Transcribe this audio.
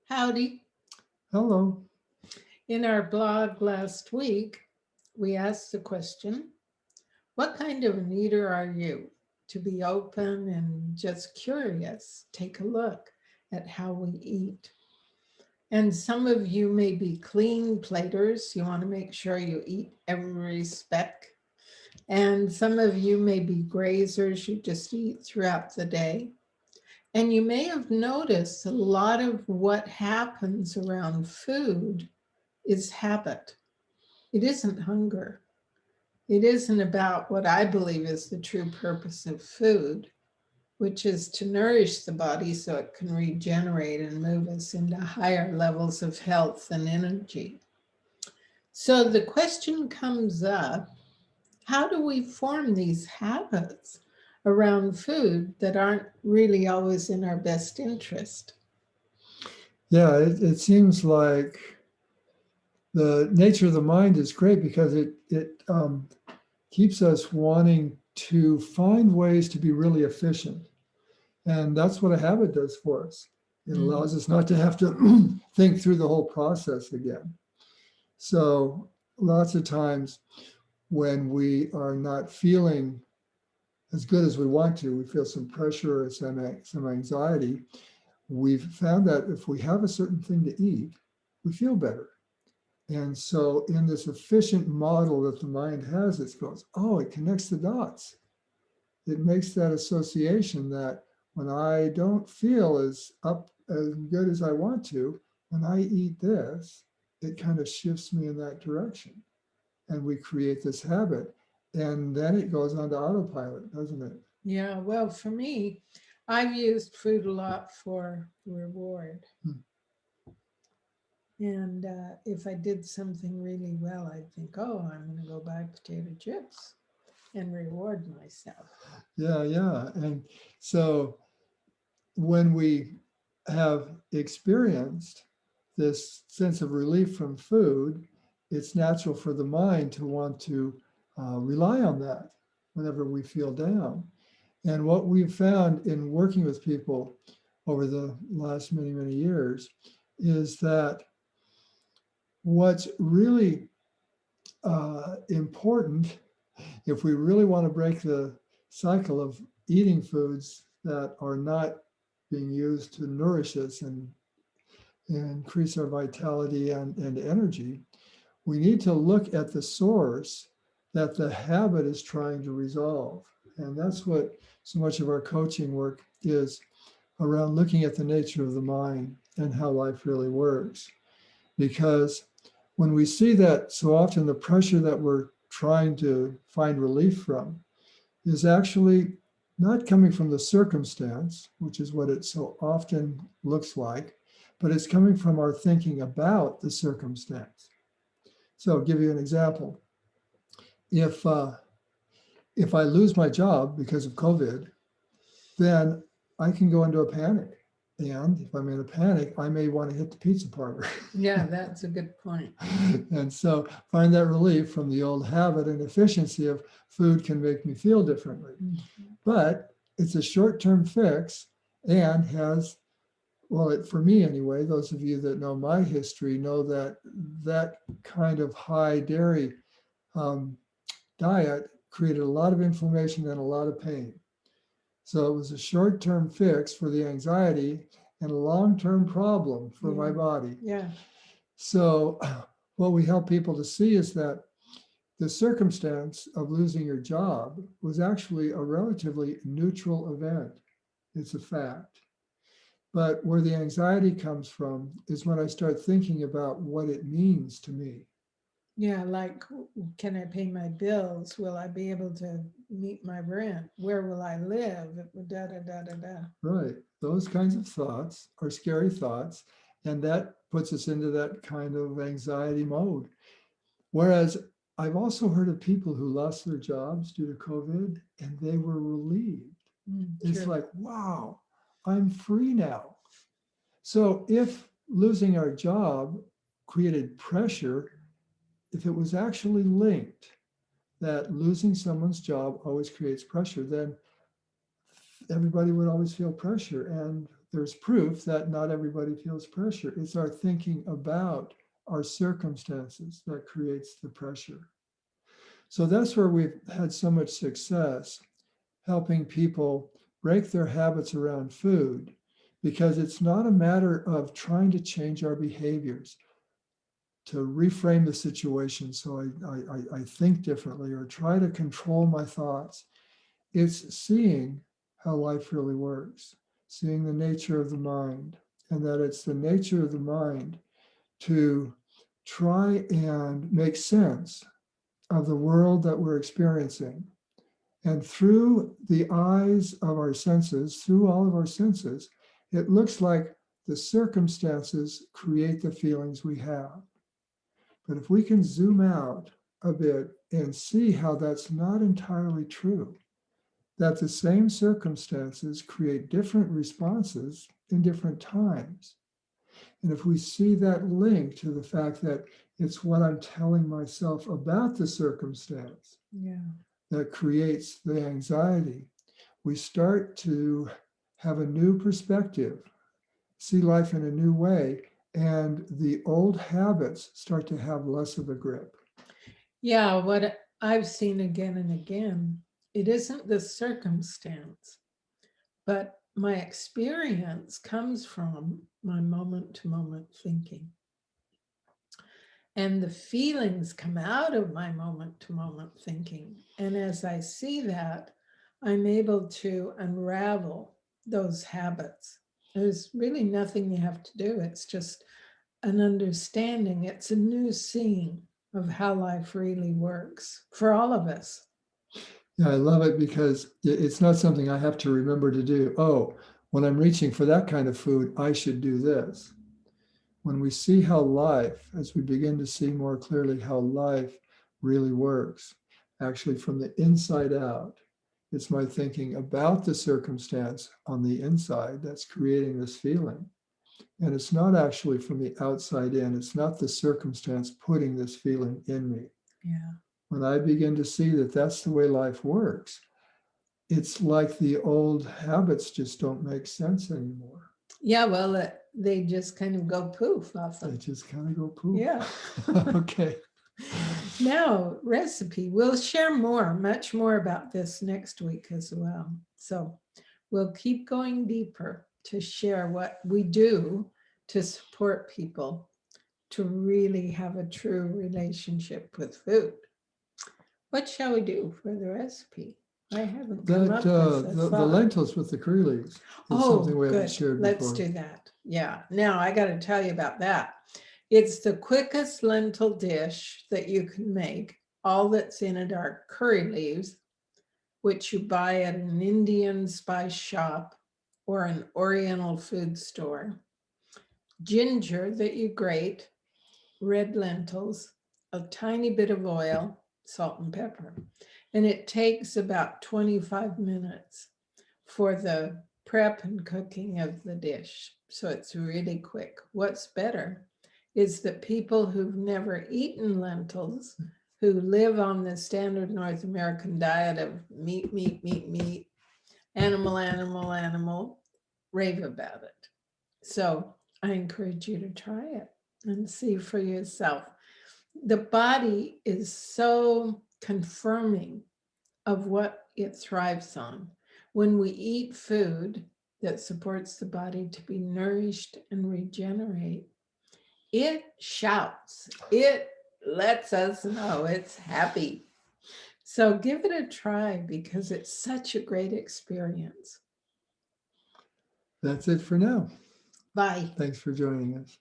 Howdy. Hello. In our blog last week, we asked the question, what kind of an eater are you? To be open and just curious, take a look at how we eat. And some of you may be clean platers. You want to make sure you eat every speck. And some of you may be grazers. You just eat throughout the day. And you may have noticed a lot of what happens around food is habit. It isn't hunger. It isn't about what I believe is the true purpose of food, which is to nourish the body so it can regenerate and move us into higher levels of health and energy. So the question comes up, how do we form these habits around food that aren't really always in our best interest? Yeah, it seems like the nature of the mind is great because it keeps us wanting to find ways to be really efficient. And that's what a habit does for us. It Mm. allows us not to have to think through the whole process again. So lots of times when we are not feeling as good as we want to, we feel some pressure or some anxiety. We've found that if we have a certain thing to eat, we feel better. And so, in this efficient model that the mind has, it goes, oh, it connects the dots. It makes that association that when I don't feel as good as I want to, when I eat this, it kind of shifts me in that direction. And we create this habit. And then it goes on to autopilot, doesn't it? Yeah, well, for me, I've used food a lot for reward. Hmm. And if I did something really well, I'd think, oh, I'm going to go buy potato chips and reward myself. Yeah, yeah. And so when we have experienced this sense of relief from food, it's natural for the mind to want to rely on that whenever we feel down. And what we've found in working with people over the last many, many years is that what's really important, if we really want to break the cycle of eating foods that are not being used to nourish us and increase our vitality and energy, we need to look at the source that the habit is trying to resolve. And that's what so much of our coaching work is around looking at the nature of the mind and how life really works. Because when we see that so often the pressure that we're trying to find relief from is actually not coming from the circumstance, which is what it so often looks like, but it's coming from our thinking about the circumstance. So I'll give you an example. If if I lose my job because of COVID, then I can go into a panic. And if I'm in a panic, I may want to hit the pizza parlor. Yeah, that's a good point. And so find that relief from the old habit and efficiency of food can make me feel differently. Mhm. But it's a short-term fix and has, well, for me anyway, those of you that know my history know that that kind of high dairy um, diet created a lot of inflammation and a lot of pain. So it was a short-term fix for the anxiety and a long-term problem for my Yeah. body. Yeah. So what we help people to see is that the circumstance of losing your job was actually a relatively neutral event. It's a fact. But where the anxiety comes from is when I start thinking about what it means to me. Yeah, like, can I pay my bills? Will I be able to meet my rent? Where will I live? Da da da da da. Right. Those kinds of thoughts are scary thoughts. And that puts us into that kind of anxiety mode. Whereas I've also heard of people who lost their jobs due to COVID and they were relieved. It's True. like, wow, I'm free now. So if losing our job created pressure, if it was actually linked that losing someone's job always creates pressure, then everybody would always feel pressure. And there's proof that not everybody feels pressure. It's our thinking about our circumstances that creates the pressure. So that's where we've had so much success helping people break their habits around food, because it's not a matter of trying to change our behaviors, to reframe the situation so I think differently or try to control my thoughts. It's seeing how life really works, seeing the nature of the mind, and that it's the nature of the mind to try and make sense of the world that we're experiencing. And through the eyes of our senses, through all of our senses, it looks like the circumstances create the feelings we have. But if we can zoom out a bit and see how that's not entirely true, that the same circumstances create different responses in different times. And if we see that link to the fact that it's what I'm telling myself about the circumstance that creates the anxiety, we start to have a new perspective, see life in a new way, and the old habits start to have less of a grip. Yeah, what I've seen again and again, it isn't the circumstance, but my experience comes from my moment to moment thinking. And the feelings come out of my moment to moment thinking. And as I see that, I'm able to unravel those habits. There's really nothing you have to do. It's just an understanding. It's a new seeing of how life really works for all of us. Yeah, I love it because it's not something I have to remember to do. Oh, when I'm reaching for that kind of food, I should do this. When we see how life, as we begin to see more clearly how life really works, actually from the inside out, it's my thinking about the circumstance on the inside that's creating this feeling. And it's not actually from the outside in, it's not the circumstance putting this feeling in me. Yeah. When I begin to see that that's the way life works, it's like the old habits just don't make sense anymore. Yeah, well, they just kind of go poof often. They just kind of go poof. Yeah. Okay. Now, recipe. We'll share more, much more about this next week as well. So we'll keep going deeper to share what we do to support people to really have a true relationship with food. What shall we do for the recipe? I haven't come up with a The thought. lentils with the curry leaves is Oh, something we haven't good. shared Let's before. do that. Yeah. Now I got to tell you about that. It's the quickest lentil dish that you can make. All that's in it are curry leaves, which you buy at an Indian spice shop or an Oriental food store, ginger that you grate, red lentils, a tiny bit of oil, salt and pepper. And it takes about 25 minutes for the prep and cooking of the dish. So it's really quick. What's better is that people who've never eaten lentils, who live on the standard North American diet of meat, meat, meat, meat, animal, animal, animal, rave about it. So I encourage you to try it and see for yourself. The body is so confirming of what it thrives on. When we eat food that supports the body to be nourished and regenerate, it shouts, it lets us know it's happy. So give it a try because it's such a great experience. That's it for now. Bye. Thanks for joining us.